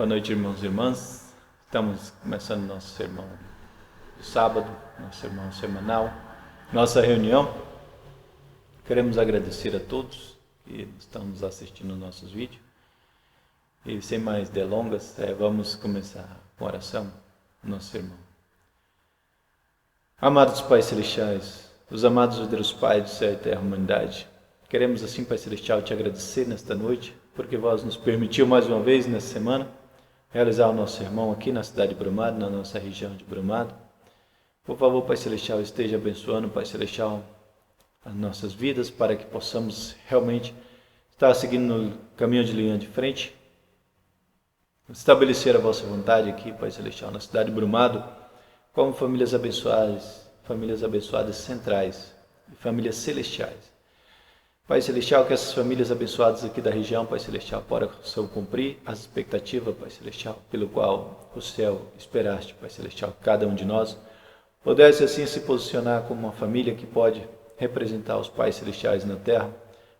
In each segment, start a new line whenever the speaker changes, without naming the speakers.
Boa noite, irmãos e irmãs. Estamos começando nosso sermão de sábado, nosso sermão semanal, nossa reunião. Queremos agradecer a todos que estão nos assistindo nos nossos vídeos. E sem mais delongas, vamos começar com oração no nosso sermão. Amados Pais Celestiais, os amados Deus Pai do céu e terra, humanidade, queremos assim, Pai Celestial, te agradecer nesta noite, porque vós nos permitiu mais uma vez nessa semana realizar o nosso sermão aqui na cidade de Brumado, na nossa região de Brumado. Por favor, Pai Celestial, esteja abençoando, Pai Celestial, as nossas vidas, para que possamos realmente estar seguindo no caminho de linha de frente, estabelecer a vossa vontade aqui, Pai Celestial, na cidade de Brumado, como famílias abençoadas centrais e famílias celestiais. Pai Celestial, que essas famílias abençoadas aqui da região, Pai Celestial, possam cumprir as expectativas, Pai Celestial, pelo qual o céu esperaste, Pai Celestial, que cada um de nós pudesse assim se posicionar como uma família que pode representar os Pais Celestiais na terra,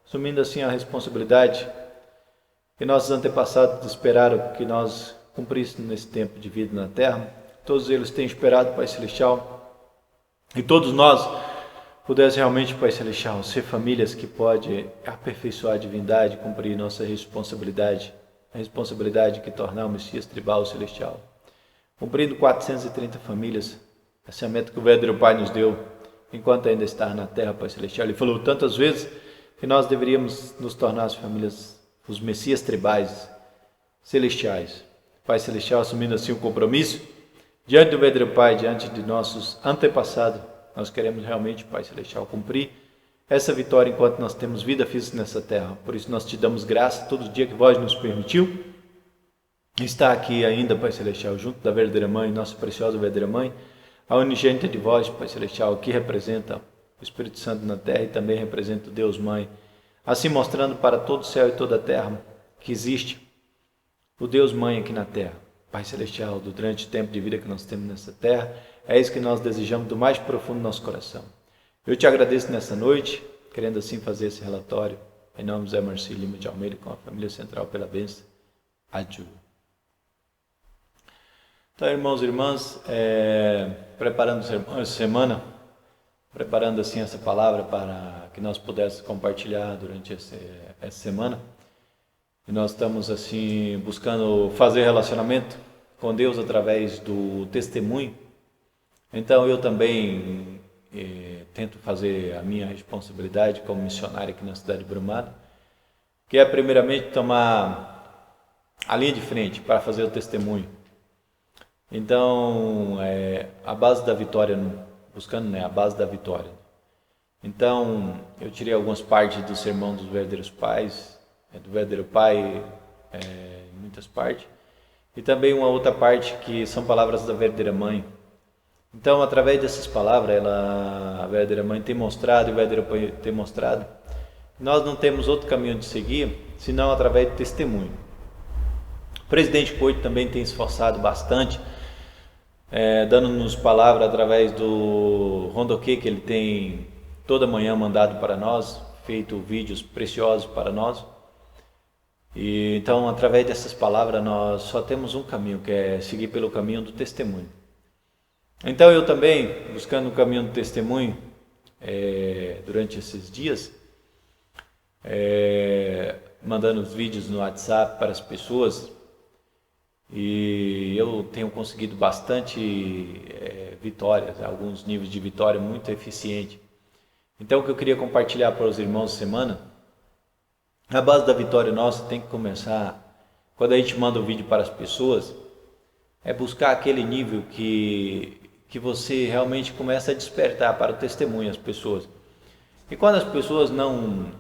assumindo assim a responsabilidade que nossos antepassados esperaram que nós cumpríssemos nesse tempo de vida na terra. Todos eles têm esperado, Pai Celestial, e todos nós pudesse realmente, Pai Celestial, ser famílias que podem aperfeiçoar a divindade, cumprir nossa responsabilidade, a responsabilidade que tornar o Messias tribal celestial. Cumprindo 430 famílias, essa é a meta que o verdadeiro Pai nos deu, enquanto ainda está na terra, Pai Celestial. Ele falou tantas vezes que nós deveríamos nos tornar as famílias, os Messias tribais celestiais. Pai Celestial, assumindo assim o compromisso, diante do verdadeiro Pai, diante de nossos antepassados, nós queremos realmente, Pai Celestial, cumprir essa vitória enquanto nós temos vida física nessa terra. Por isso nós te damos graça todo dia que vós nos permitiu estar aqui ainda, Pai Celestial, junto da verdadeira Mãe, nossa preciosa verdadeira Mãe, a unigênita de vós, Pai Celestial, que representa o Espírito Santo na terra e também representa o Deus Mãe, assim mostrando para todo o céu e toda a terra que existe o Deus Mãe aqui na terra. Pai Celestial, durante o tempo de vida que nós temos nessa terra, é isso que nós desejamos do mais profundo do nosso coração. Eu te agradeço nessa noite, querendo assim fazer esse relatório, em nome de Zé Marcílio Lima de Almeida, com a família central pela bênção. Adju. Então, irmãos e irmãs, preparando o sermão essa semana, preparando assim essa palavra para que nós pudéssemos compartilhar durante essa semana, e nós estamos assim buscando fazer relacionamento com Deus através do testemunho. Então eu também tento fazer a minha responsabilidade como missionário aqui na cidade de Brumado, que é primeiramente tomar a linha de frente para fazer o testemunho. Então, a base da vitória, buscando a base da vitória. Então, eu tirei algumas partes do sermão dos verdadeiros pais, do verdadeiro pai, em muitas partes, e também uma outra parte que são palavras da verdadeira mãe. Então, através dessas palavras, a verdadeira mãe tem mostrado, e o verdadeiro pai tem mostrado, que nós não temos outro caminho de seguir, senão através do testemunho. O presidente Coito também tem esforçado bastante, dando-nos palavra através do rondoquê que ele tem toda manhã mandado para nós, feito vídeos preciosos para nós. E então, através dessas palavras, nós só temos um caminho, que é seguir pelo caminho do testemunho. Então, eu também, buscando o caminho do testemunho, durante esses dias, mandando os vídeos no WhatsApp para as pessoas, e eu tenho conseguido bastante vitórias, alguns níveis de vitória muito eficiente. Então, o que eu queria compartilhar para os irmãos essa semana, a base da vitória nossa tem que começar, quando a gente manda o vídeo para as pessoas, é buscar aquele nível que você realmente começa a despertar para o testemunho as pessoas. E quando as pessoas não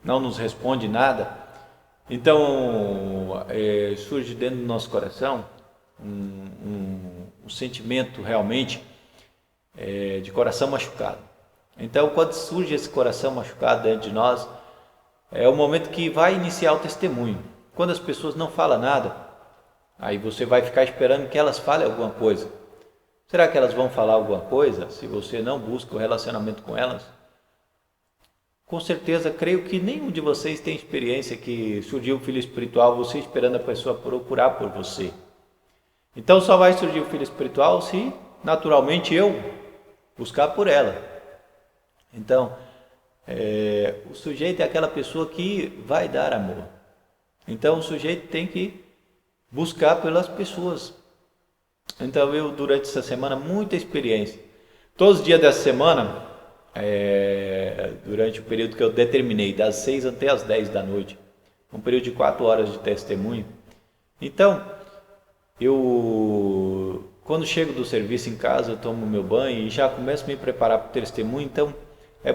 nos respondem nada, então surge dentro do nosso coração um sentimento realmente de coração machucado. Então, quando surge esse coração machucado dentro de nós, é o momento que vai iniciar o testemunho. Quando as pessoas não falam nada, aí você vai ficar esperando que elas falem alguma coisa. Será que elas vão falar alguma coisa se você não busca o relacionamento com elas? Com certeza, creio que nenhum de vocês tem experiência que surgiu o filho espiritual, você esperando a pessoa procurar por você. Então só vai surgir o filho espiritual se naturalmente eu buscar por ela. Então, o sujeito é aquela pessoa que vai dar amor. Então o sujeito tem que buscar pelas pessoas. Então eu, durante essa semana, muita experiência. Todos os dias dessa semana, durante o período que eu determinei, das 6 até as 10 da noite, um período de 4 horas de testemunho. Então, quando chego do serviço em casa, eu tomo meu banho e já começo a me preparar para o testemunho. Então,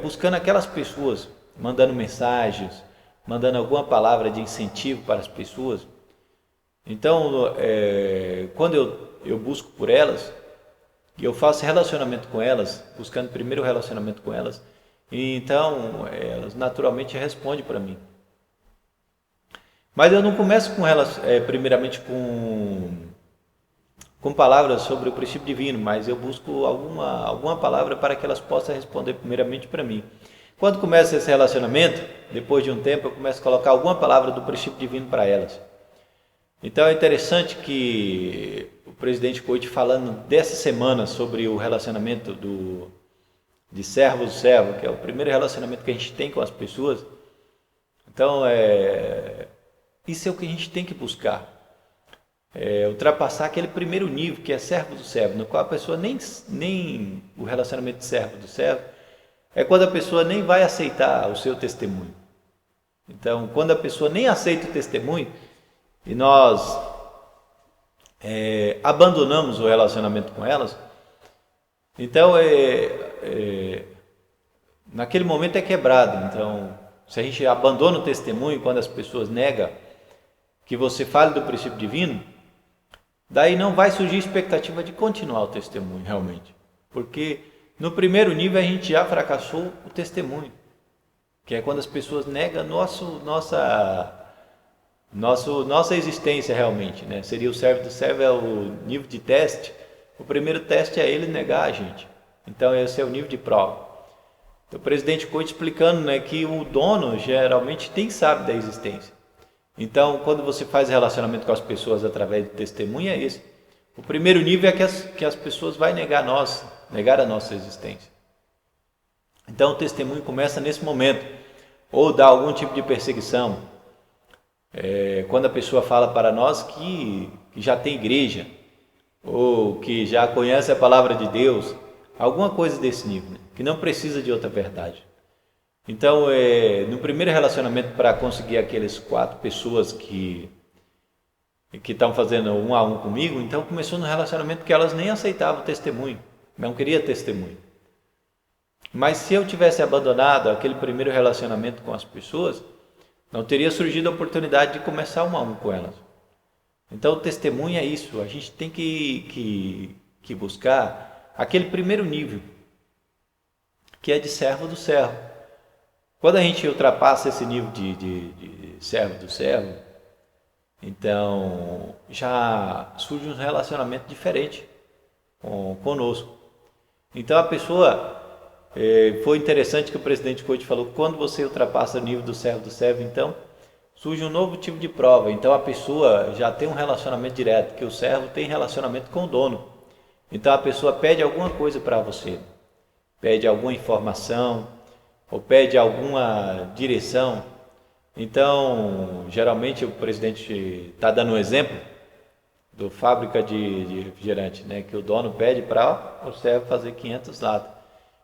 buscando aquelas pessoas, mandando mensagens, mandando alguma palavra de incentivo para as pessoas. Então, quando eu busco por elas, e eu faço relacionamento com elas, buscando primeiro o relacionamento com elas, e então elas naturalmente respondem para mim. Mas eu não começo com elas primeiramente com palavras sobre o princípio divino, mas eu busco alguma palavra para que elas possam responder primeiramente para mim. Quando começa esse relacionamento, depois de um tempo, eu começo a colocar alguma palavra do princípio divino para elas. Então é interessante que o presidente Coito, falando dessa semana sobre o relacionamento de servo-servo, que é o primeiro relacionamento que a gente tem com as pessoas, então isso é o que a gente tem que buscar. Ultrapassar aquele primeiro nível, que é servo do servo, no qual a pessoa nem o relacionamento de servo do servo, é quando a pessoa nem vai aceitar o seu testemunho. Então, quando a pessoa nem aceita o testemunho, e nós abandonamos o relacionamento com elas, então naquele momento é quebrado. Então, se a gente abandona o testemunho quando as pessoas negam que você fale do princípio divino, daí não vai surgir expectativa de continuar o testemunho realmente, porque no primeiro nível a gente já fracassou o testemunho, que é quando as pessoas negam nossa existência realmente, né? Seria o servo do servo, é o nível de teste. O primeiro teste é ele negar a gente. Então esse é o nível de prova. Então, o presidente Coito explicando, né, que o dono geralmente nem sabe da existência. Então, quando você faz relacionamento com as pessoas através do testemunho, é esse. O primeiro nível é que as pessoas vão negar a nossa existência. Então, o testemunho começa nesse momento, ou dá algum tipo de perseguição. Quando a pessoa fala para nós que que já tem igreja, ou que já conhece a palavra de Deus, alguma coisa desse nível, né? Que não precisa de outra verdade. Então, no primeiro relacionamento, para conseguir aqueles 4 pessoas que estão fazendo 1 a 1 comigo, então começou no relacionamento que elas nem aceitavam o testemunho, não queria testemunho. Mas se eu tivesse abandonado aquele primeiro relacionamento com as pessoas, não teria surgido a oportunidade de começar 1 a 1 com elas. Então o testemunho é isso, a gente tem que buscar aquele primeiro nível, que é de servo do servo. Quando a gente ultrapassa esse nível de servo do servo, então já surge um relacionamento diferente conosco. Então a pessoa, foi interessante que o presidente Coach falou, quando você ultrapassa o nível do servo, então surge um novo tipo de prova. Então a pessoa já tem um relacionamento direto, que o servo tem relacionamento com o dono. Então a pessoa pede alguma coisa para você, pede alguma informação, ou pede alguma direção. Então, geralmente o presidente está dando um exemplo do fábrica de refrigerante, né? Que o dono pede para o servo fazer 500 latas.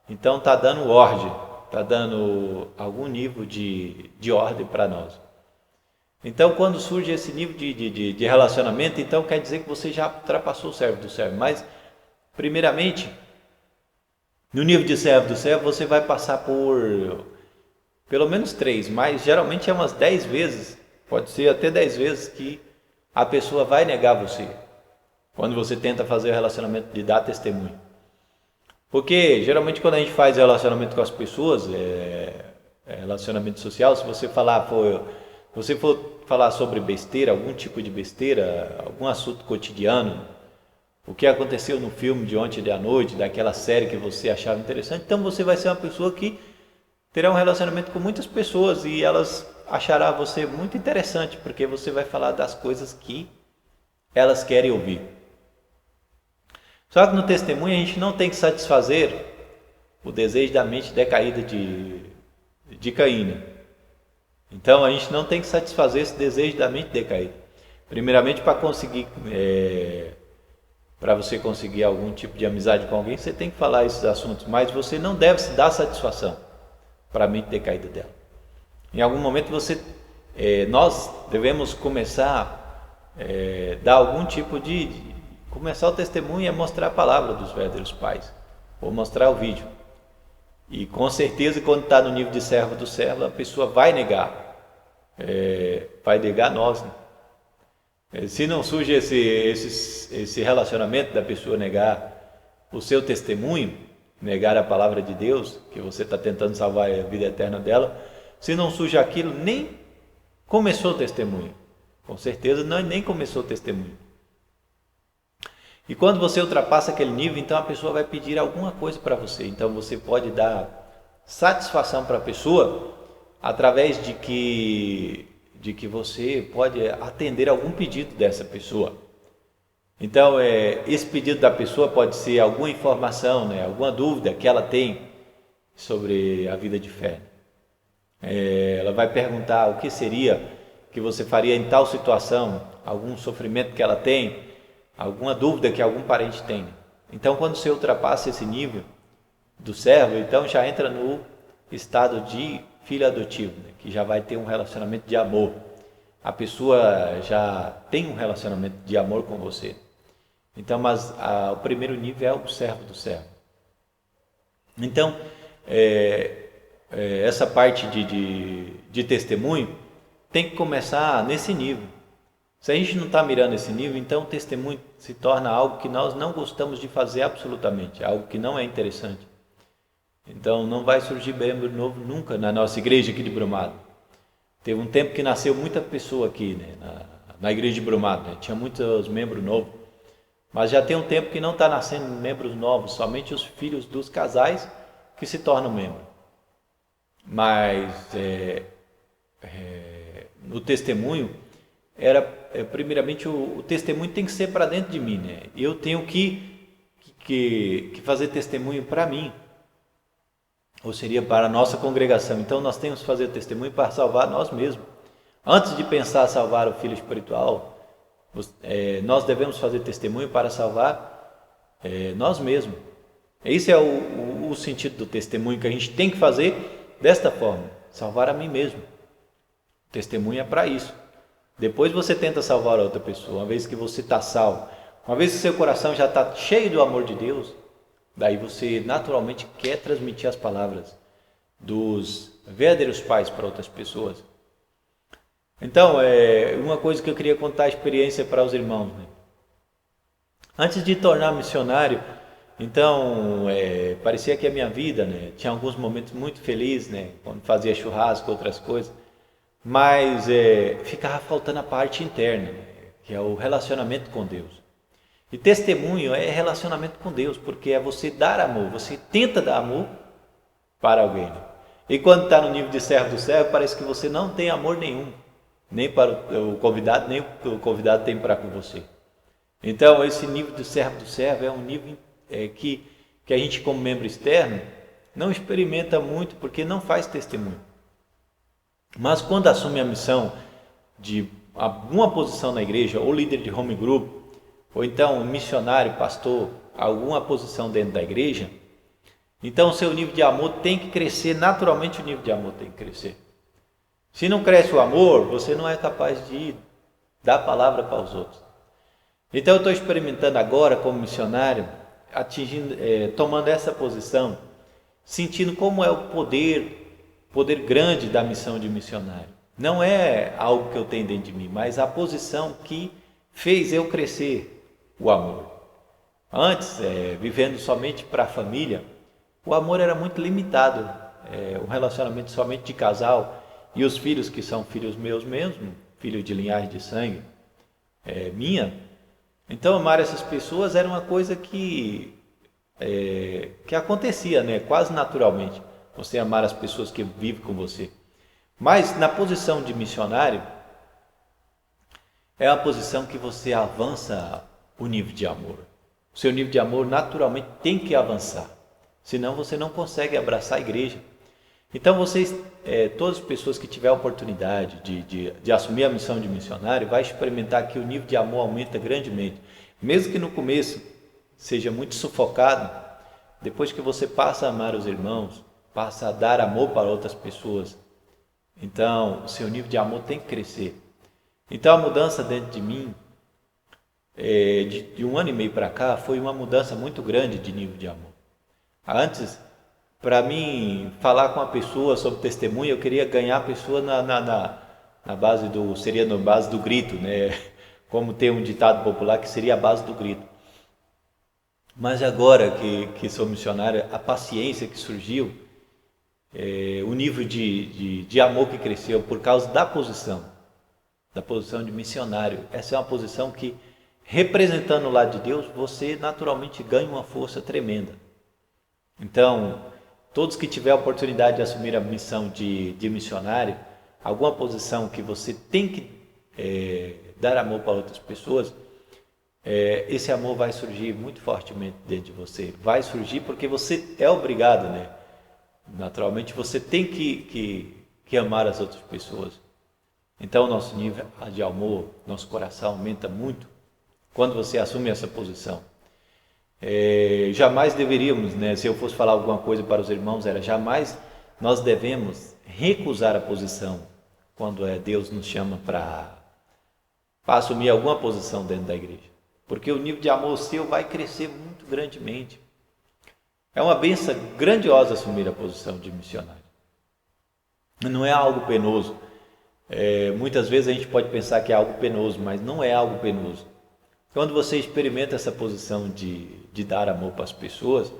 Então está dando ordem, está dando algum nível de ordem para nós. Então quando surge esse nível de relacionamento, então quer dizer que você já ultrapassou o servo do servo. Mas primeiramente, no nível de servo do servo, você vai passar por pelo menos 3, mas geralmente é umas 10 vezes, pode ser até 10 vezes que a pessoa vai negar você, quando você tenta fazer o relacionamento de dar testemunho. Porque geralmente quando a gente faz relacionamento com as pessoas, relacionamento social, se você for falar sobre besteira, algum tipo de besteira, algum assunto cotidiano, o que aconteceu no filme de ontem à noite, daquela série que você achava interessante, então você vai ser uma pessoa que terá um relacionamento com muitas pessoas e elas acharão você muito interessante, porque você vai falar das coisas que elas querem ouvir. Só que no testemunho a gente não tem que satisfazer o desejo da mente decaída de Caim, né? Então a gente não tem que satisfazer esse desejo da mente decaída. Primeiramente, para você conseguir algum tipo de amizade com alguém, você tem que falar esses assuntos, mas você não deve se dar satisfação para a mente decaída dela. Em algum momento nós devemos começar dar algum tipo começar o testemunho é mostrar a palavra dos verdadeiros pais, ou mostrar o vídeo. E com certeza, quando está no nível de servo do servo, a pessoa vai negar nós, né? Se não surge esse relacionamento da pessoa negar o seu testemunho, negar a palavra de Deus, que você está tentando salvar a vida eterna dela, se não surge aquilo, nem começou o testemunho. Com certeza nem começou o testemunho. E quando você ultrapassa aquele nível, então a pessoa vai pedir alguma coisa para você. Então você pode dar satisfação para a pessoa através de que você pode atender algum pedido dessa pessoa. Então esse pedido da pessoa pode ser alguma informação, né? Alguma dúvida que ela tem sobre a vida de fé. Ela vai perguntar o que seria que você faria em tal situação, algum sofrimento que ela tem, alguma dúvida que algum parente tem. Então quando você ultrapassa esse nível do servo, então já entra no estado de filho adotivo, né? Que já vai ter um relacionamento de amor. A pessoa já tem um relacionamento de amor com você. Então, mas o primeiro nível é o servo do servo. Então, essa parte de testemunho tem que começar nesse nível. Se a gente não está mirando esse nível, então o testemunho se torna algo que nós não gostamos de fazer absolutamente, algo que não é interessante. Então não vai surgir membro novo nunca na nossa igreja aqui de Brumado. Teve um tempo que nasceu muita pessoa aqui, né, na igreja de Brumado, né? Tinha muitos membros novos, mas já tem um tempo que não está nascendo membros novos, somente os filhos dos casais que se tornam membros. Mas no testemunho, primeiramente o testemunho tem que ser para dentro de mim, né? Eu tenho que fazer testemunho para mim, ou seria para a nossa congregação. Então nós temos que fazer testemunho para salvar nós mesmos. Antes de pensar salvar o filho espiritual, Nós devemos fazer testemunho para salvar nós mesmos. Esse é o sentido do testemunho, que a gente tem que fazer desta forma: salvar a mim mesmo. O testemunho é para isso. Depois você tenta salvar a outra pessoa. Uma vez que você está salvo, uma vez que seu coração já está cheio do amor de Deus, daí você naturalmente quer transmitir as palavras dos verdadeiros pais para outras pessoas. Então, uma coisa que eu queria contar a experiência para os irmãos, né? Antes de tornar missionário, então, parecia que a minha vida, né, tinha alguns momentos muito felizes, né, quando fazia churrasco, outras coisas, mas ficava faltando a parte interna, né, que é o relacionamento com Deus. E testemunho é relacionamento com Deus, porque é você dar amor, você tenta dar amor para alguém, né? E quando está no nível de servo do servo, parece que você não tem amor nenhum, nem para o convidado, nem o convidado tem para com você. Então, esse nível de servo do servo é um nível que a gente, como membro externo, não experimenta muito, porque não faz testemunho. Mas quando assume a missão de alguma posição na igreja, ou líder de home group, ou então missionário, pastor, alguma posição dentro da igreja, então o seu nível de amor tem que crescer, naturalmente o nível de amor tem que crescer. Se não cresce o amor, você não é capaz de dar palavra para os outros. Então eu estou experimentando agora como missionário, tomando essa posição, sentindo como é o poder grande da missão de missionário. Não é algo que eu tenho dentro de mim, mas a posição que fez eu crescer o amor. Antes, vivendo somente para a família, o amor era muito limitado, um relacionamento somente de casal, e os filhos que são filhos meus mesmo, filhos de linhagem de sangue minha. Então, amar essas pessoas era uma coisa que acontecia, né? Quase naturalmente, você amar as pessoas que vivem com você. Mas na posição de missionário, é a posição que você avança o nível de amor. O seu nível de amor naturalmente tem que avançar, senão você não consegue abraçar a igreja. Então vocês, todas as pessoas que tiverem a oportunidade de assumir a missão de missionário, vai experimentar que o nível de amor aumenta grandemente. Mesmo que no começo seja muito sufocado, depois que você passa a amar os irmãos, passa a dar amor para outras pessoas, então o seu nível de amor tem que crescer. Então a mudança dentro de mim, de 1 ano e meio para cá, foi uma mudança muito grande de nível de amor. Antes, para mim, falar com a pessoa sobre testemunho, eu queria ganhar a pessoa na base do grito, né? Como tem um ditado popular que seria a base do grito. Mas agora que sou missionário, a paciência que surgiu, o nível de amor que cresceu por causa da posição de missionário. Essa é uma posição que, representando o lado de Deus, você naturalmente ganha uma força tremenda. Então, todos que tiverem a oportunidade de assumir a missão de missionário, alguma posição que você tem que dar amor para outras pessoas, esse amor vai surgir muito fortemente dentro de você. Vai surgir porque você é obrigado, né? Naturalmente, você tem que amar as outras pessoas. Então, o nosso nível de amor, nosso coração aumenta muito quando você assume essa posição. Jamais deveríamos, né, se eu fosse falar alguma coisa para os irmãos, jamais nós devemos recusar a posição quando Deus nos chama para assumir alguma posição dentro da igreja, porque o nível de amor seu vai crescer muito grandemente. É uma bênção grandiosa assumir a posição de missionário. Não é algo penoso. Muitas vezes a gente pode pensar que é algo penoso, mas não é algo penoso. Quando você experimenta essa posição de dar amor para as pessoas,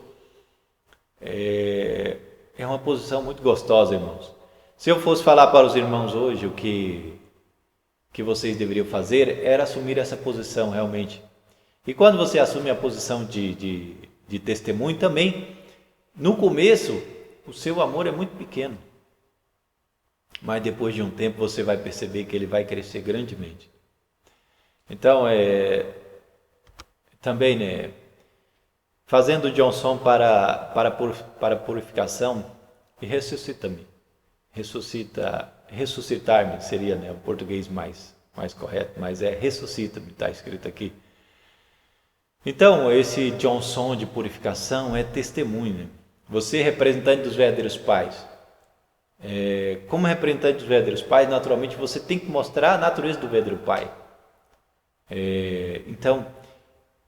é uma posição muito gostosa, irmãos. Se eu fosse falar para os irmãos hoje o que vocês deveriam fazer, era assumir essa posição realmente. E quando você assume a posição de testemunho também, no começo, o seu amor é muito pequeno. Mas depois de um tempo você vai perceber que ele vai crescer grandemente. Então, também, né, fazendo Johnson para purificação, e ressuscita-me. Ressuscitar-me seria, né, o português mais mais correto, mas é ressuscita-me, está escrito aqui. Então, esse Johnson de purificação é testemunho, né? Você, representante dos verdadeiros pais, como representante dos verdadeiros pais, naturalmente você tem que mostrar a natureza do verdadeiro pai. Então,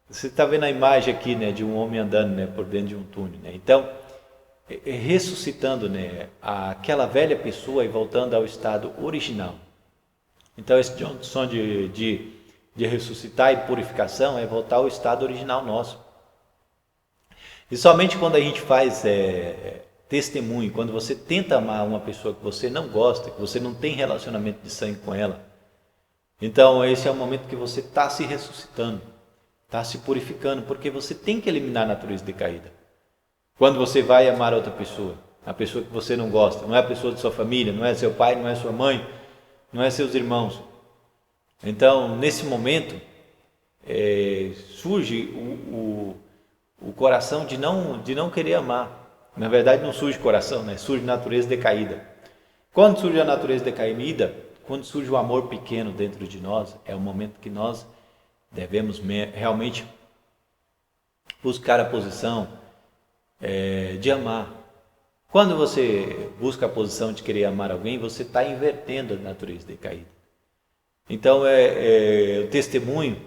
você está vendo a imagem aqui, né, de um homem andando, né, por dentro de um túnel, né? Então, ressuscitando, né, aquela velha pessoa e voltando ao estado original. Então, esse Johnson de ressuscitar e purificação é voltar ao estado original nosso. E somente quando a gente faz testemunho, quando você tenta amar uma pessoa que você não gosta, que você não tem relacionamento de sangue com ela, então esse é o momento que você está se ressuscitando, está se purificando, porque você tem que eliminar a natureza decaída. Quando você vai amar outra pessoa, a pessoa que você não gosta, não é a pessoa de sua família, não é seu pai, não é sua mãe, não é seus irmãos. Então, nesse momento, surge o coração de não querer amar. Na verdade, não surge coração, né? Surge natureza decaída. Quando surge a natureza decaída, quando surge o amor pequeno dentro de nós, é o momento que nós devemos realmente buscar a posição de amar. Quando você busca a posição de querer amar alguém, você está invertendo a natureza decaída. Então, o testemunho,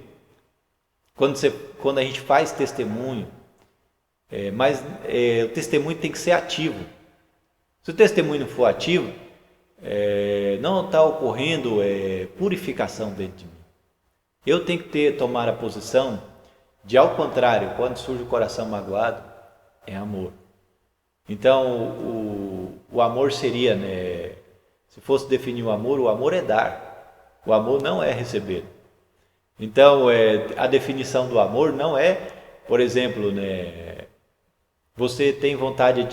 quando a gente faz testemunho, mas o testemunho tem que ser ativo. Se o testemunho não for ativo, não está ocorrendo purificação dentro de mim. Eu tenho que tomar a posição de, ao contrário, quando surge o coração magoado, é amor. Então, o amor seria, né, se fosse definir o amor é dar. O amor não é receber. Então, a definição do amor não é, por exemplo, né, você tem vontade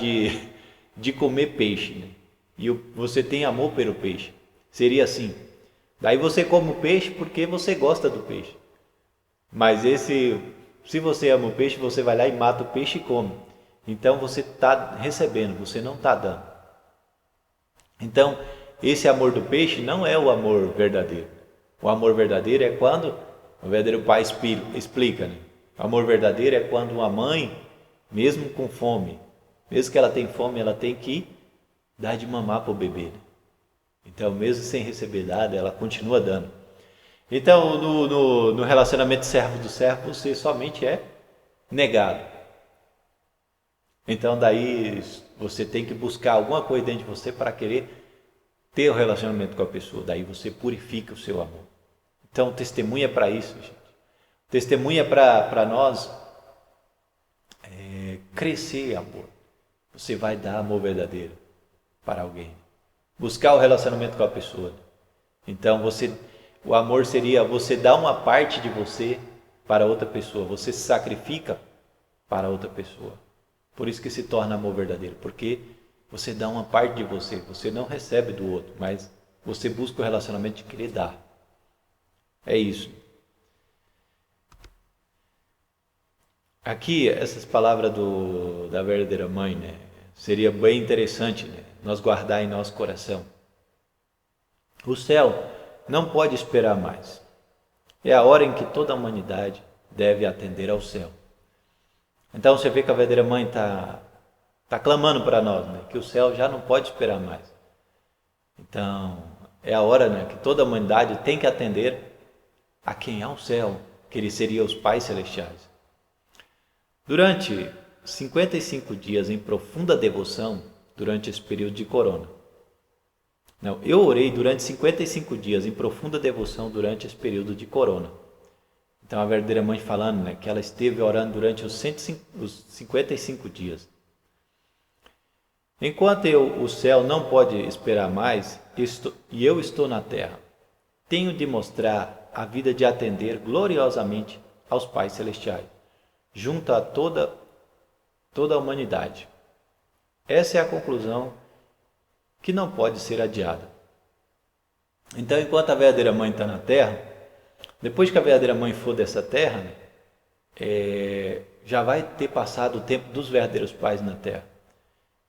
de comer peixe, né, e você tem amor pelo peixe. Seria assim. Daí você come o peixe porque você gosta do peixe. Mas se você ama o peixe, você vai lá e mata o peixe e come. Então você está recebendo, você não está dando. Então, esse amor do peixe não é o amor verdadeiro. O amor verdadeiro é quando o verdadeiro pai explica, né? O amor verdadeiro é quando uma mãe, mesmo com fome, mesmo que ela tenha fome, ela tem que dar de mamar para o bebê, né? Então, mesmo sem receber nada, ela continua dando. Então, no relacionamento servo do servo, você somente é negado. Então, daí você tem que buscar alguma coisa dentro de você para querer ter o relacionamento com a pessoa. Daí você purifica o seu amor. Então, testemunha é para isso, gente. Testemunha é para nós crescer amor. Você vai dar amor verdadeiro para alguém. Buscar o relacionamento com a pessoa. Então, o amor seria você dar uma parte de você para outra pessoa. Você se sacrifica para outra pessoa. Por isso que se torna amor verdadeiro. Porque você dá uma parte de você. Você não recebe do outro, mas você busca o relacionamento de querer dar. É isso. Aqui, essas palavras da verdadeira mãe, né? Seria bem interessante, né, nós guardar em nosso coração. O céu não pode esperar mais. É a hora em que toda a humanidade deve atender ao céu. Então você vê que a verdadeira mãe está clamando para nós, né, que o céu já não pode esperar mais. Então é a hora, né, que toda a humanidade tem que atender a quem há o céu, que ele seria os pais celestiais. Durante 55 dias em profunda devoção, durante esse período de corona. Não, eu orei durante 55 dias em profunda devoção durante esse período de corona. Então a verdadeira mãe falando, né, que ela esteve orando durante os 55 dias. Enquanto o céu não pode esperar mais, e eu estou na terra, tenho de mostrar a vida de atender gloriosamente aos pais celestiais, junto a toda a humanidade. Essa é a conclusão que não pode ser adiada. Então, enquanto a verdadeira mãe está na terra, depois que a verdadeira mãe for dessa terra, já vai ter passado o tempo dos verdadeiros pais na terra.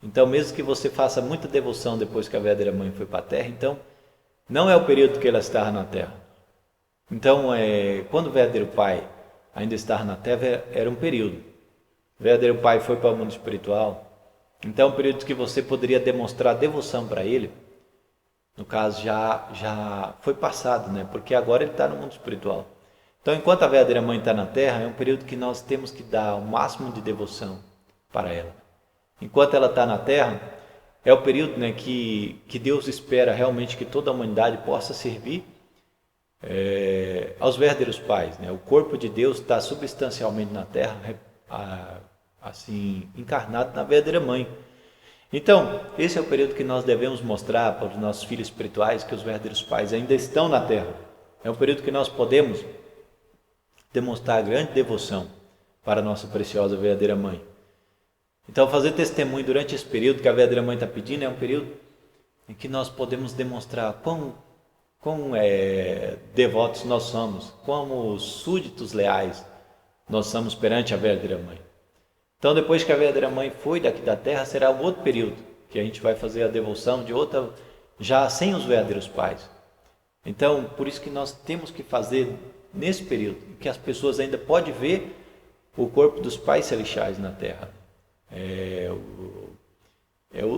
Então, mesmo que você faça muita devoção depois que a verdadeira mãe foi para a terra, então não é o período que ela estava na terra. Então, quando o verdadeiro pai ainda estava na terra, era um período. O verdadeiro pai foi para o mundo espiritual. Então, é um período que você poderia demonstrar devoção para ele. No caso, já foi passado, né? Porque agora ele está no mundo espiritual. Então, enquanto a verdadeira mãe está na terra, é um período que nós temos que dar o máximo de devoção para ela. Enquanto ela está na terra, é o período, né, que Deus espera realmente que toda a humanidade possa servir aos verdadeiros pais, né? O corpo de Deus está substancialmente na terra, assim, encarnado na verdadeira mãe. Então, esse é o período que nós devemos mostrar para os nossos filhos espirituais que os verdadeiros pais ainda estão na terra. É um período que nós podemos demonstrar grande devoção para a nossa preciosa verdadeira mãe. Então, fazer testemunho durante esse período que a verdadeira mãe está pedindo é um período em que nós podemos demonstrar quão devotos nós somos, como súditos leais nós somos perante a verdadeira mãe. Então, depois que a verdadeira mãe foi daqui da terra, será um outro período que a gente vai fazer a devoção de outra, já sem os verdadeiros pais. Então, por isso que nós temos que fazer nesse período, em que as pessoas ainda podem ver o corpo dos pais celestiais na terra.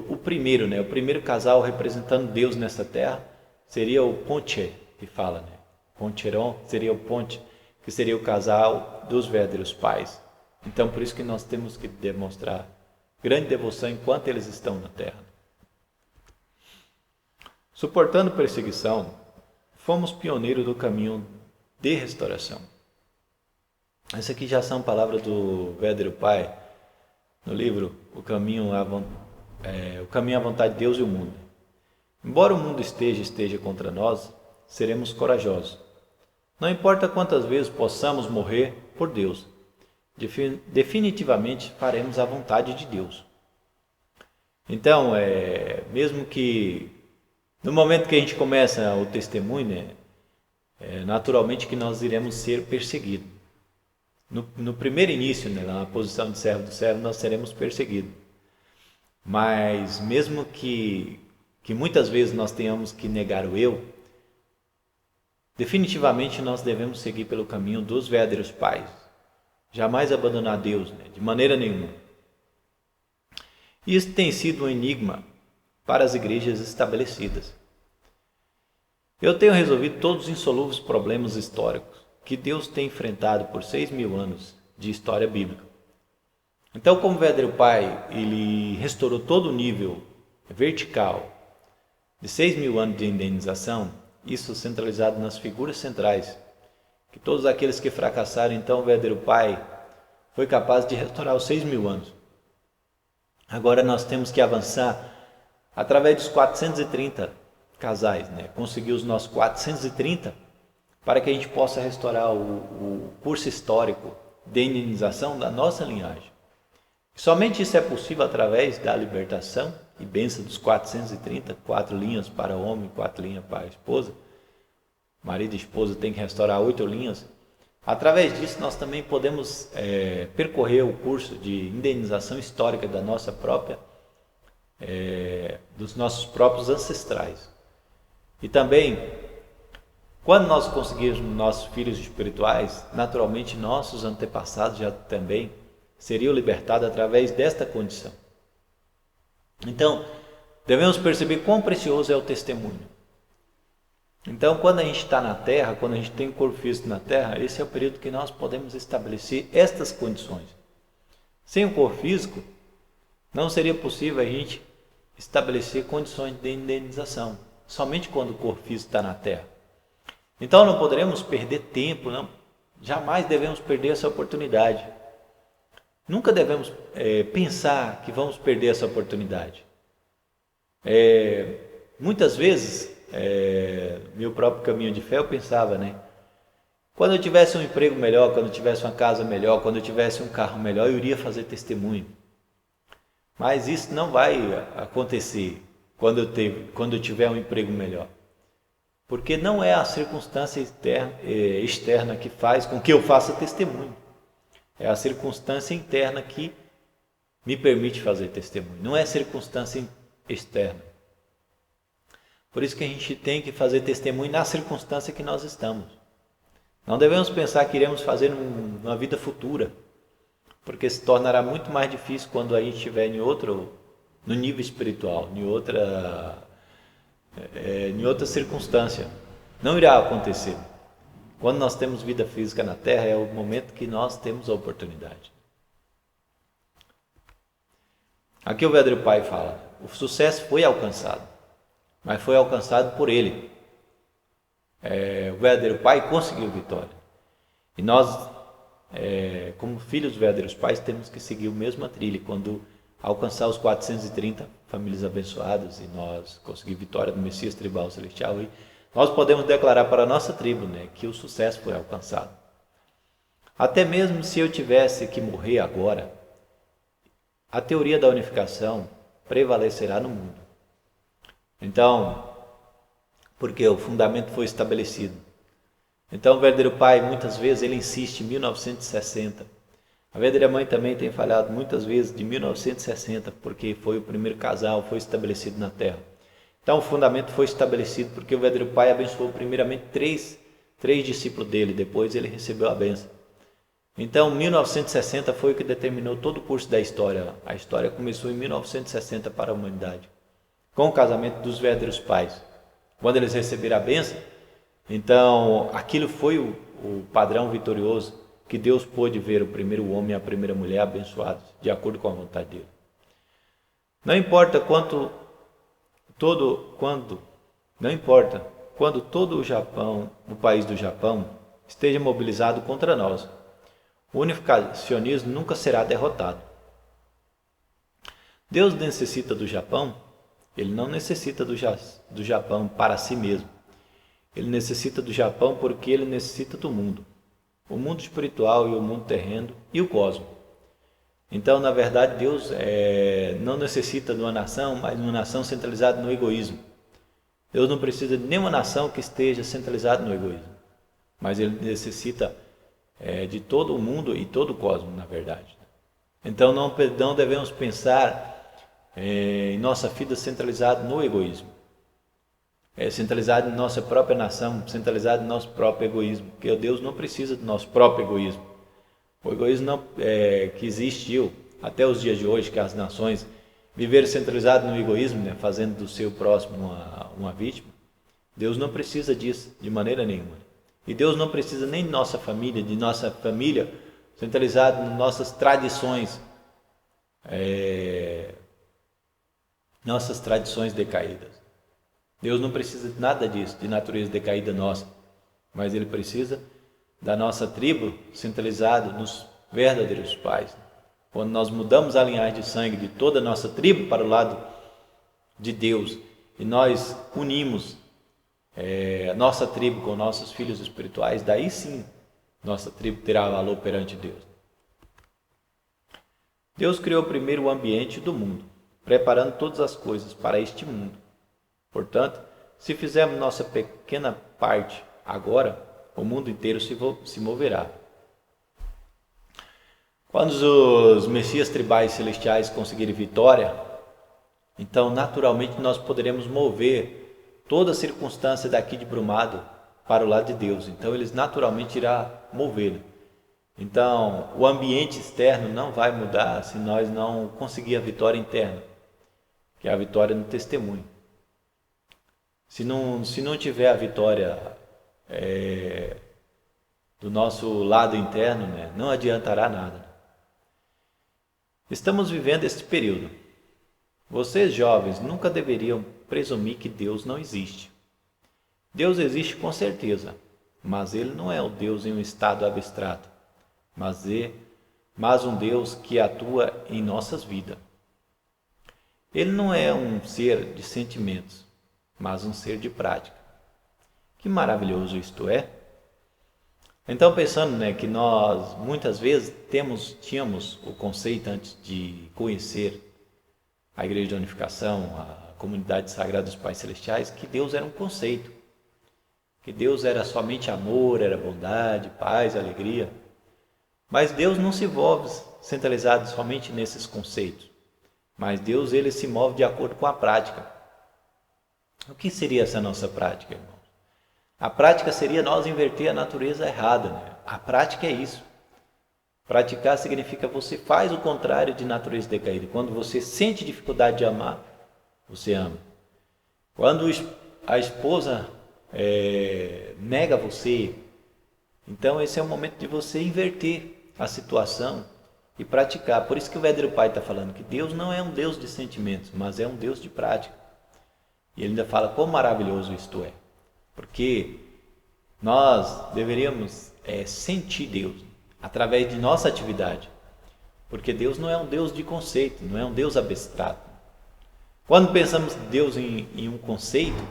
O primeiro, né? O primeiro casal representando Deus nessa terra seria o Ponche, que fala, né? Poncheron seria o Ponte, que seria o casal dos verdadeiros pais. Então, por isso que nós temos que demonstrar grande devoção enquanto eles estão na terra. Suportando perseguição, fomos pioneiros do caminho de restauração. Essas aqui já são palavras do verdadeiro Pai, no livro O Caminho à Vontade de Deus e o Mundo. Embora o mundo esteja contra nós, seremos corajosos. Não importa quantas vezes possamos morrer por Deus, definitivamente faremos a vontade de Deus. Então, mesmo que no momento que a gente começa o testemunho, né, naturalmente que nós iremos ser perseguidos. No primeiro início, né, na posição de servo do servo, nós seremos perseguidos. Mas mesmo que muitas vezes nós tenhamos que negar o eu, definitivamente nós devemos seguir pelo caminho dos verdadeiros pais. Jamais abandonar Deus, né, de maneira nenhuma. Isso tem sido um enigma para as igrejas estabelecidas. Eu tenho resolvido todos os insolúveis problemas históricos que Deus tem enfrentado por 6.000 anos de história bíblica. Então, como verdadeiro Pai, Ele restaurou todo o nível vertical de 6.000 anos de indenização, isso centralizado nas figuras centrais, que todos aqueles que fracassaram, então o verdadeiro Pai foi capaz de restaurar os 6.000 anos. Agora nós temos que avançar através dos 430 casais, né? Conseguir os nossos 430 para que a gente possa restaurar o curso histórico de indenização da nossa linhagem. Somente isso é possível através da libertação e bênção dos 430, 4 linhas para o homem, 4 linhas para a esposa. Marido e esposa tem que restaurar 8 linhas. Através disso nós também podemos percorrer o curso de indenização histórica da nossa própria, dos nossos próprios ancestrais. E também, quando nós conseguirmos nossos filhos espirituais, naturalmente nossos antepassados já também seriam libertados através desta condição. Então, devemos perceber quão precioso é o testemunho. Então, quando a gente está na Terra, quando a gente tem o corpo físico na Terra, esse é o período que nós podemos estabelecer estas condições. Sem o corpo físico, não seria possível a gente estabelecer condições de indenização, somente quando o corpo físico está na Terra. Então, não poderemos perder tempo, não. Jamais devemos perder essa oportunidade. Nunca devemos pensar que vamos perder essa oportunidade. Muitas vezes, meu próprio caminho de fé, eu pensava, né? Quando eu tivesse um emprego melhor, quando eu tivesse uma casa melhor, quando eu tivesse um carro melhor, eu iria fazer testemunho. Mas isso não vai acontecer quando eu tiver um emprego melhor. Porque não é a circunstância externa que faz com que eu faça testemunho. É a circunstância interna que me permite fazer testemunho. Não é circunstância externa. Por isso que a gente tem que fazer testemunho na circunstância que nós estamos. Não devemos pensar que iremos fazer uma vida futura, porque se tornará muito mais difícil quando a gente estiver no nível espiritual, em outra circunstância. Não irá acontecer. Quando nós temos vida física na Terra, é o momento que nós temos a oportunidade. Aqui o verdadeiro Pai fala, o sucesso foi alcançado, mas foi alcançado por ele. O verdadeiro Pai conseguiu vitória. E nós, como filhos dos verdadeiros pais, temos que seguir a mesma trilha. Quando alcançar os 430 famílias abençoadas e nós conseguir vitória do Messias tribal celestial, nós podemos declarar para a nossa tribo, que o sucesso foi alcançado. Até mesmo se eu tivesse que morrer agora, a teoria da unificação prevalecerá no mundo. Então, porque o fundamento foi estabelecido. Então, o verdadeiro Pai, muitas vezes, ele insiste em 1960. A verdadeira Mãe também tem falhado muitas vezes de 1960, porque foi o primeiro casal, foi estabelecido na Terra. Então, o fundamento foi estabelecido porque o verdadeiro Pai abençoou primeiramente três discípulos dele, depois ele recebeu a bênção. Então, 1960 foi o que determinou todo o curso da história. A história começou em 1960 para a humanidade, com o casamento dos verdadeiros pais. Quando eles receberam a bênção, então aquilo foi o padrão vitorioso que Deus pôde ver o primeiro homem e a primeira mulher abençoados, de acordo com a vontade dele. Não importa quando todo o Japão, o país do Japão, esteja mobilizado contra nós, o unificacionismo nunca será derrotado. Deus necessita do Japão? Ele não necessita do Japão para si mesmo. Ele necessita do Japão porque ele necessita do mundo. O mundo espiritual e o mundo terreno e o cosmos. Então, na verdade, Deus não necessita de uma nação, mas de uma nação centralizada no egoísmo. Deus não precisa de nenhuma nação que esteja centralizada no egoísmo. Mas Ele necessita de todo o mundo e todo o cosmos, na verdade. Então, não devemos pensar em nossa vida centralizada no egoísmo. Centralizado em nossa própria nação, centralizado em nosso próprio egoísmo. Porque Deus não precisa do nosso próprio egoísmo. O egoísmo que existiu até os dias de hoje, que as nações viveram centralizadas no egoísmo, fazendo do seu próximo uma vítima. Deus não precisa disso de maneira nenhuma. E Deus não precisa nem de nossa família centralizada nas nossas tradições, nossas tradições decaídas. Deus não precisa de nada disso, de natureza decaída nossa, mas Ele precisa da nossa tribo centralizada nos verdadeiros pais. Quando nós mudamos a linhagem de sangue de toda a nossa tribo para o lado de Deus e nós unimos a nossa tribo com nossos filhos espirituais, daí sim nossa tribo terá valor perante Deus. Deus criou primeiro o ambiente do mundo, preparando todas as coisas para este mundo. Portanto, se fizermos nossa pequena parte agora, o mundo inteiro se moverá. Quando os Messias tribais celestiais conseguirem vitória, então naturalmente nós poderemos mover toda a circunstância daqui de Brumado para o lado de Deus. Então eles naturalmente irão mover. Então o ambiente externo não vai mudar se nós não conseguir a vitória interna, que é a vitória no testemunho. Se não tiver a vitória do nosso lado interno, não adiantará nada. Estamos vivendo este período. Vocês jovens nunca deveriam presumir que Deus não existe. Deus existe com certeza, mas Ele não é o Deus em um estado abstrato, mas um Deus que atua em nossas vidas. Ele não é um ser de sentimentos, mas um ser de prática. Que maravilhoso isto é! Então, pensando que nós muitas vezes tínhamos o conceito antes de conhecer a Igreja da Unificação, a Comunidade Sagrada dos Pais Celestiais, que Deus era um conceito, que Deus era somente amor, era bondade, paz, alegria. Mas Deus não se move centralizado somente nesses conceitos, mas Deus ele se move de acordo com a prática. O que seria essa nossa prática, irmãos? A prática seria nós inverter a natureza errada, né? A prática é isso. Praticar significa você faz o contrário de natureza decaída. Quando você sente dificuldade de amar, você ama. Quando a esposa nega você, então esse é o momento de você inverter a situação e praticar. Por isso que o verdadeiro Pai está falando que Deus não é um Deus de sentimentos, mas é um Deus de prática. E ele ainda fala quão maravilhoso isto é. Porque nós deveríamos sentir Deus através de nossa atividade. Porque Deus não é um Deus de conceito, não é um Deus abstrato. Quando pensamos Deus em um conceito,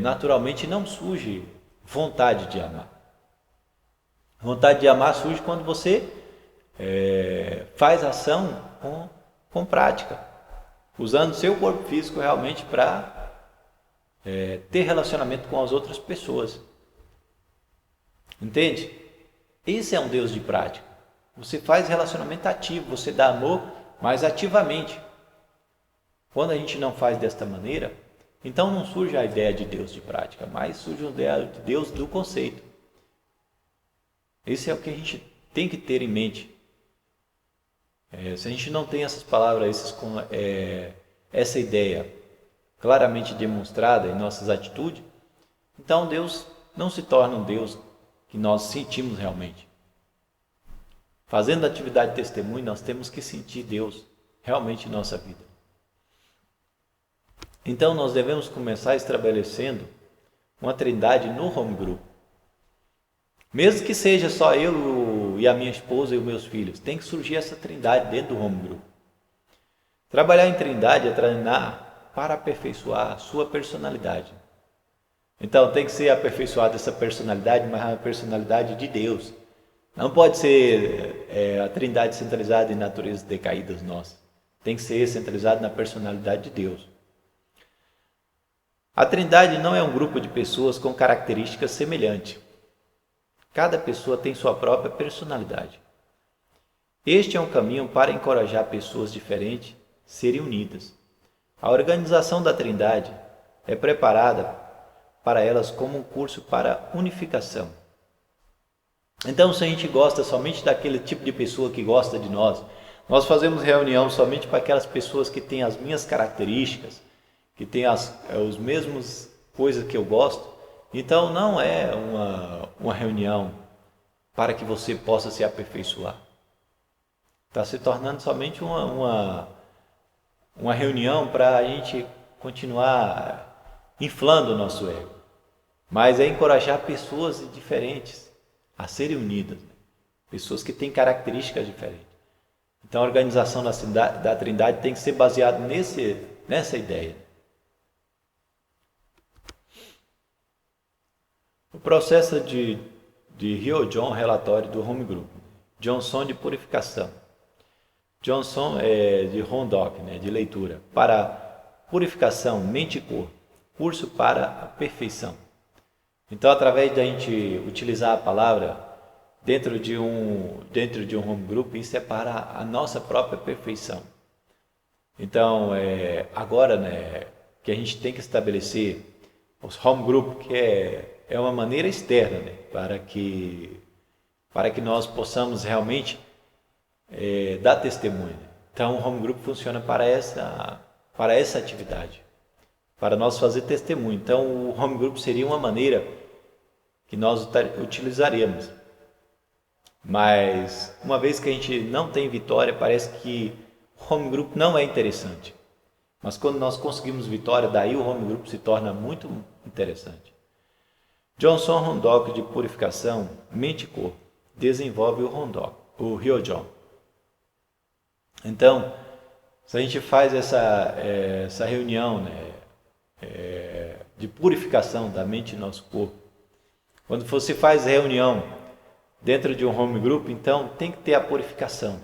naturalmente não surge vontade de amar. Vontade de amar surge quando você faz ação com prática, usando seu corpo físico realmente para ter relacionamento com as outras pessoas. Entende? Esse é um Deus de prática. Você faz relacionamento ativo, você dá amor, mas ativamente. Quando a gente não faz desta maneira, então não surge a ideia de Deus de prática, mas surge a ideia de Deus do conceito. Esse é o que a gente tem que ter em mente. Se a gente não tem essas palavras, essa ideia claramente demonstrada em nossas atitudes, então Deus não se torna um Deus que nós sentimos realmente. Fazendo atividade de testemunho, nós temos que sentir Deus realmente em nossa vida. Então nós devemos começar estabelecendo uma trindade no home group. Mesmo que seja só eu e a minha esposa e os meus filhos, tem que surgir essa trindade dentro do home group. Trabalhar em trindade é treinar para aperfeiçoar a sua personalidade. Então tem que ser aperfeiçoada essa personalidade, mas a personalidade de Deus. Não pode ser a trindade centralizada em naturezas decaídas nossas. Tem que ser centralizada na personalidade de Deus. A trindade não é um grupo de pessoas com características semelhantes. Cada pessoa tem sua própria personalidade. Este é um caminho para encorajar pessoas diferentes a serem unidas. A organização da trindade é preparada para elas como um curso para unificação. Então, se a gente gosta somente daquele tipo de pessoa que gosta de nós fazemos reunião somente para aquelas pessoas que têm as minhas características, que têm as mesmas coisas que eu gosto, então não é uma reunião para que você possa se aperfeiçoar. Está se tornando somente uma reunião para a gente continuar inflando o nosso ego. Mas é encorajar pessoas diferentes a serem unidas, pessoas que têm características diferentes. Então a organização da Trindade tem que ser baseada nessa ideia. O processo de Hyo-John, relatório do Home Group. Johnson de purificação. Johnson de Hondok, de leitura. Para purificação, mente e cor. Curso para a perfeição. Então, através da gente utilizar a palavra dentro de um home group, isso é para a nossa própria perfeição. Então, agora, que a gente tem que estabelecer os home group, que é uma maneira externa, para que nós possamos realmente dar testemunho. Então, o home group funciona para essa atividade, para nós fazer testemunho. Então, o home group seria uma maneira que nós utilizaríamos. Mas, uma vez que a gente não tem vitória, parece que o home group não é interessante. Mas quando nós conseguimos vitória, daí o home group se torna muito interessante. Johnson Hondok de purificação, mente e corpo, desenvolve o Hyo-John. Então, se a gente faz essa reunião de purificação da mente e nosso corpo, quando você faz reunião dentro de um home group, então tem que ter a purificação.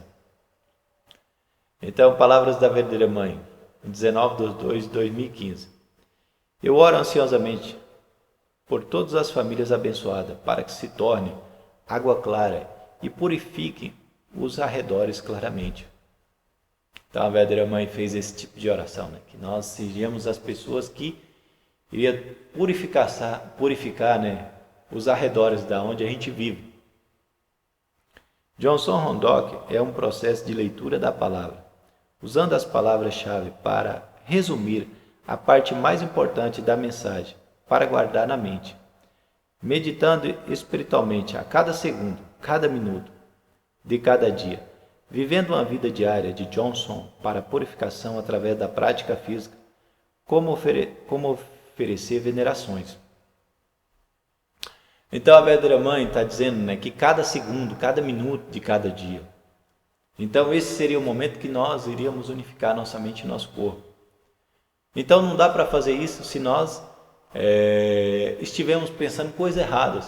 Então, palavras da verdadeira mãe, 19/2/2015. Eu oro ansiosamente por todas as famílias abençoadas, para que se torne água clara e purifiquem os arredores claramente. Então a verdadeira mãe fez esse tipo de oração, que nós sejamos as pessoas que iria purificar, né, os arredores da onde a gente vive. Johnson Rondock é um processo de leitura da palavra, usando as palavras-chave para resumir a parte mais importante da mensagem, para guardar na mente, meditando espiritualmente a cada segundo, cada minuto de cada dia, vivendo uma vida diária de Johnson para purificação através da prática física, como oferecer venerações. Então a verdadeira mãe está dizendo, né, que cada segundo, cada minuto de cada dia. Então esse seria o momento que nós iríamos unificar nossa mente e nosso corpo. Então não dá para fazer isso se nós estivermos pensando coisas erradas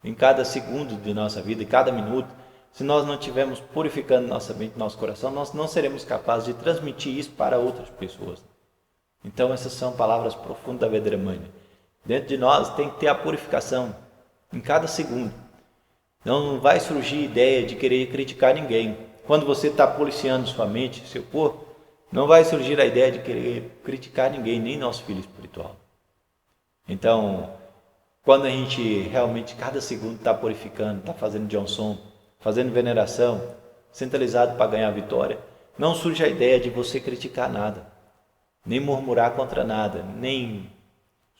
em cada segundo de nossa vida, em cada minuto. Se nós não estivermos purificando nossa mente e nosso coração, nós não seremos capazes de transmitir isso para outras pessoas. Então essas são palavras profundas da verdadeira mãe. Dentro de nós tem que ter a purificação em cada segundo. Não vai surgir ideia de querer criticar ninguém. Quando você está policiando sua mente, seu corpo, não vai surgir a ideia de querer criticar ninguém, nem nosso filho espiritual. Então, quando a gente realmente, cada segundo está purificando, está fazendo Johnson, fazendo veneração, centralizado para ganhar a vitória, não surge a ideia de você criticar nada, nem murmurar contra nada, nem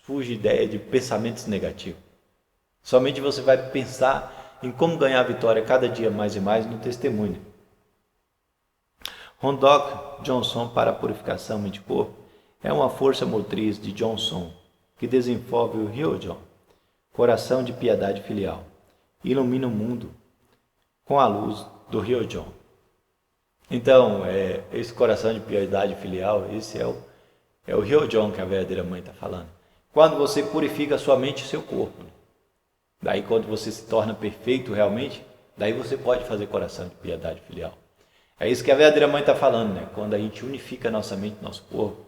surge a ideia de pensamentos negativos. Somente você vai pensar em como ganhar a vitória cada dia mais e mais no testemunho. Rondock Johnson para a purificação mente e corpo é uma força motriz de Johnson que desenvolve o Ryojon, coração de piedade filial, e ilumina o mundo com a luz do Ryojon. Então, esse coração de piedade filial, esse é o Ryojon que a verdadeira mãe está falando. Quando você purifica a sua mente e seu corpo, daí quando você se torna perfeito realmente, daí você pode fazer coração de piedade filial. É isso que a verdadeira mãe está falando, né? Quando a gente unifica a nossa mente e nosso corpo,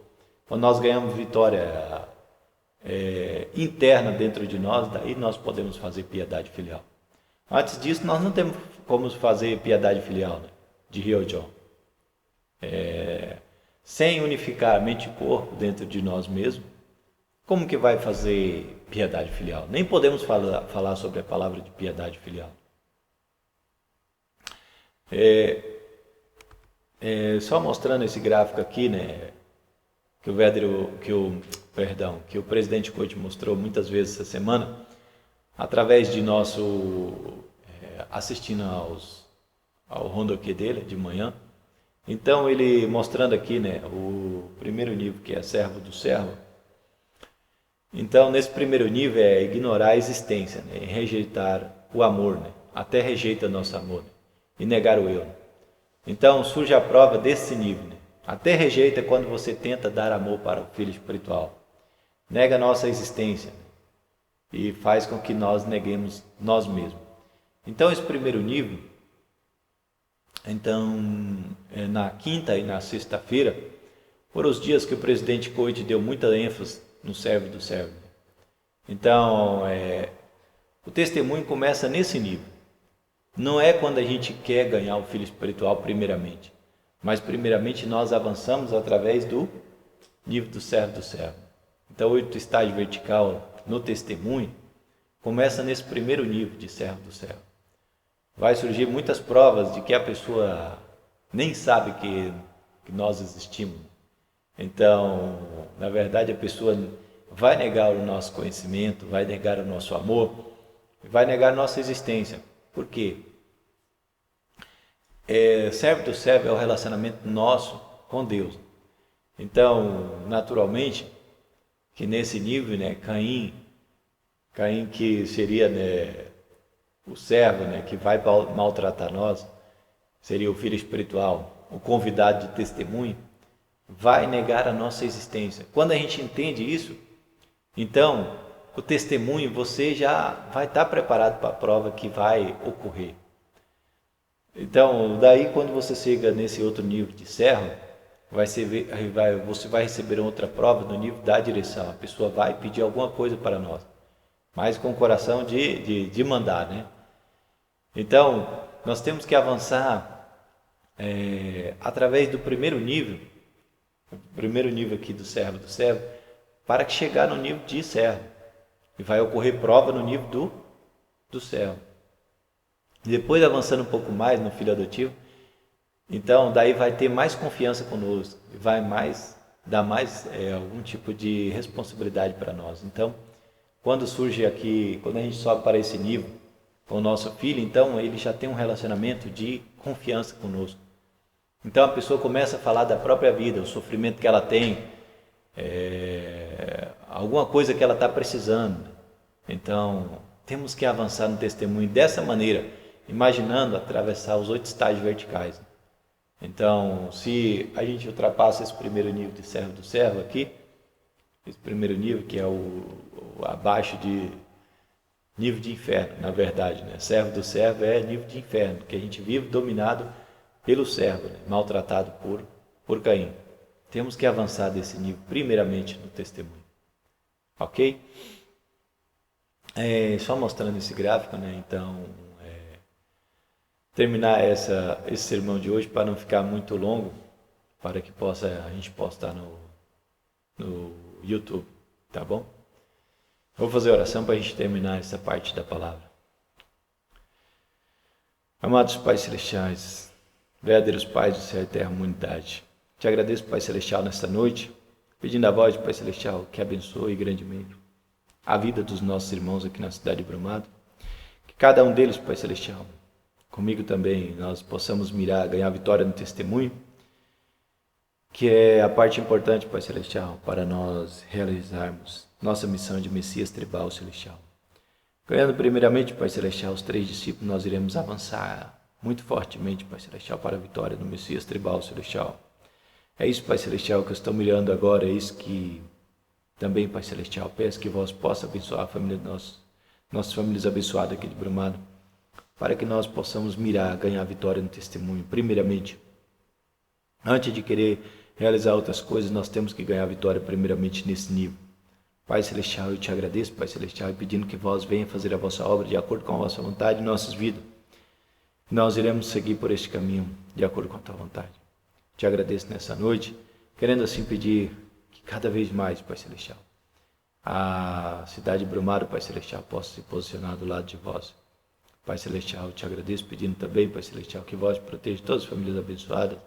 quando nós ganhamos vitória interna dentro de nós, daí nós podemos fazer piedade filial. Antes disso, nós não temos como fazer piedade filial, né? De Ryojon. Sem unificar a mente e corpo dentro de nós mesmos, como que vai fazer piedade filial? Nem podemos falar sobre a palavra de piedade filial. Só mostrando esse gráfico aqui, né, que o presidente Coit mostrou muitas vezes essa semana, através de assistindo ao Rondoque dele de manhã. Então ele mostrando aqui, né, o primeiro nível, que é servo do servo. Então nesse primeiro nível é ignorar a existência, né, rejeitar o amor, né, até rejeita nosso amor, né, e negar o eu. Então surge a prova desse nível, né? Até rejeita quando você tenta dar amor para o filho espiritual. Nega nossa existência, né? E faz com que nós neguemos nós mesmos. Então esse primeiro nível, na quinta e na sexta-feira, foram os dias que o presidente Coit deu muita ênfase no servo do servo. Então o testemunho começa nesse nível. Não é quando a gente quer ganhar o filho espiritual primeiramente, mas primeiramente nós avançamos através do nível do servo do servo. Então o estágio vertical no testemunho começa nesse primeiro nível de servo do servo. Vai surgir muitas provas de que a pessoa nem sabe que nós existimos. Então, na verdade, a pessoa vai negar o nosso conhecimento, vai negar o nosso amor, vai negar a nossa existência. Por quê? Servo do servo é o relacionamento nosso com Deus. Então, naturalmente, que nesse nível, né, Caim que seria, né, o servo, né, que vai maltratar nós, seria o filho espiritual, o convidado de testemunho, vai negar a nossa existência. Quando a gente entende isso, então o testemunho, você já vai estar preparado para a prova que vai ocorrer. Então, daí quando você chega nesse outro nível de servo, você vai receber outra prova no nível da direção. A pessoa vai pedir alguma coisa para nós, mas com o coração de mandar, né? Então, nós temos que avançar através do primeiro nível aqui do servo, para chegar no nível de servo. E vai ocorrer prova no nível do servo. E depois, avançando um pouco mais no filho adotivo, então daí vai ter mais confiança conosco, e vai dar mais algum tipo de responsabilidade para nós. Então, quando surge aqui, quando a gente sobe para esse nível com o nosso filho, então ele já tem um relacionamento de confiança conosco. Então a pessoa começa a falar da própria vida, o sofrimento que ela tem, alguma coisa que ela está precisando. Então temos que avançar no testemunho dessa maneira, imaginando atravessar os 8 estágios verticais. Então, se a gente ultrapassa esse primeiro nível de servo do servo aqui, esse primeiro nível que é o abaixo de nível de inferno, na verdade, né? Servo do servo é nível de inferno, que a gente vive dominado pelo servo, né? Maltratado por Caim. Temos que avançar desse nível primeiramente no testemunho, ok? Só mostrando esse gráfico, né? Então, terminar esse sermão de hoje para não ficar muito longo, para que a gente possa estar no YouTube, tá bom? Vou fazer oração para a gente terminar essa parte da palavra. Amados Pais Celestiais, verdadeiros Pais do céu e terra, humanidade, te agradeço, Pai Celestial, nesta noite, pedindo a voz, Pai Celestial, que abençoe grandemente a vida dos nossos irmãos aqui na cidade de Brumado, que cada um deles, Pai Celestial, comigo também, nós possamos mirar, ganhar vitória no testemunho, que é a parte importante, Pai Celestial, para nós realizarmos nossa missão de Messias Tribal Celestial. Ganhando primeiramente, Pai Celestial, os 3 discípulos, nós iremos avançar muito fortemente, Pai Celestial, para a vitória no Messias Tribal Celestial. É isso, Pai Celestial, que eu estou mirando agora, é isso que também, Pai Celestial, peço que vós possa abençoar a família de nossas famílias abençoadas aqui de Brumado, para que nós possamos mirar, ganhar vitória no testemunho. Primeiramente, antes de querer realizar outras coisas, nós temos que ganhar vitória primeiramente nesse nível. Pai Celestial, eu te agradeço, Pai Celestial, pedindo que vós venha fazer a vossa obra de acordo com a vossa vontade em nossas vidas. Nós iremos seguir por este caminho de acordo com a tua vontade. Te agradeço nessa noite, querendo assim pedir que cada vez mais, Pai Celestial, a cidade de Brumado, Pai Celestial, possa se posicionar do lado de vós. Pai Celestial, eu te agradeço, pedindo também, Pai Celestial, que vós proteja todas as famílias abençoadas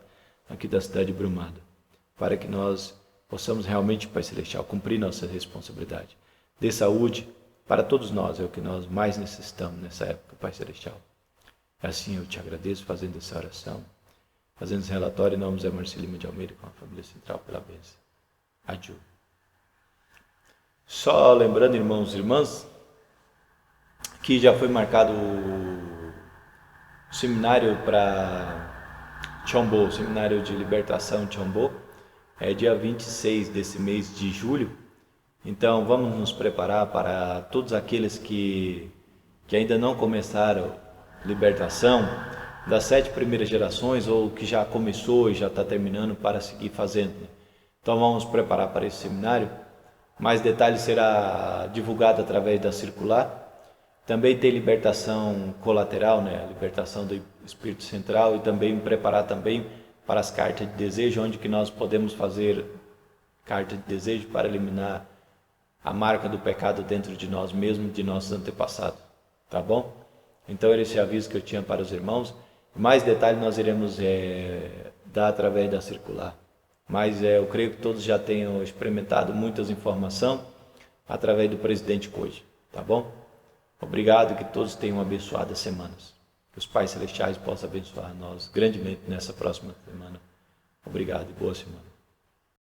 aqui da cidade de Brumado, para que nós possamos realmente, Pai Celestial, cumprir nossa responsabilidade. Dê saúde para todos nós, é o que nós mais necessitamos nessa época, Pai Celestial. Assim eu te agradeço, fazendo essa oração, fazendo esse relatório em nome de Zé Marcelino Lima de Almeida, com a família central, pela bênção. Adiu. Só lembrando, irmãos e irmãs, que já foi marcado o seminário para Chombo, o seminário de libertação de Chombo, é dia 26 desse mês de julho. Então vamos nos preparar para todos aqueles que ainda não começaram libertação das 7 primeiras gerações, ou que já começou e já está terminando, para seguir fazendo. Então vamos nos preparar para esse seminário. Mais detalhes será divulgado através da circular. Também tem libertação colateral, né? A libertação do espírito central, e também preparar também para as cartas de desejo, onde que nós podemos fazer carta de desejo para eliminar a marca do pecado dentro de nós mesmos, de nossos antepassados, tá bom? Então era esse aviso que eu tinha para os irmãos. Mais detalhes nós iremos dar através da circular, mas eu creio que todos já tenham experimentado muitas informações através do presidente Koji, tá bom? Obrigado, que todos tenham abençoadas semanas. Que os Pais Celestiais possam abençoar nós grandemente nessa próxima semana. Obrigado e boa semana.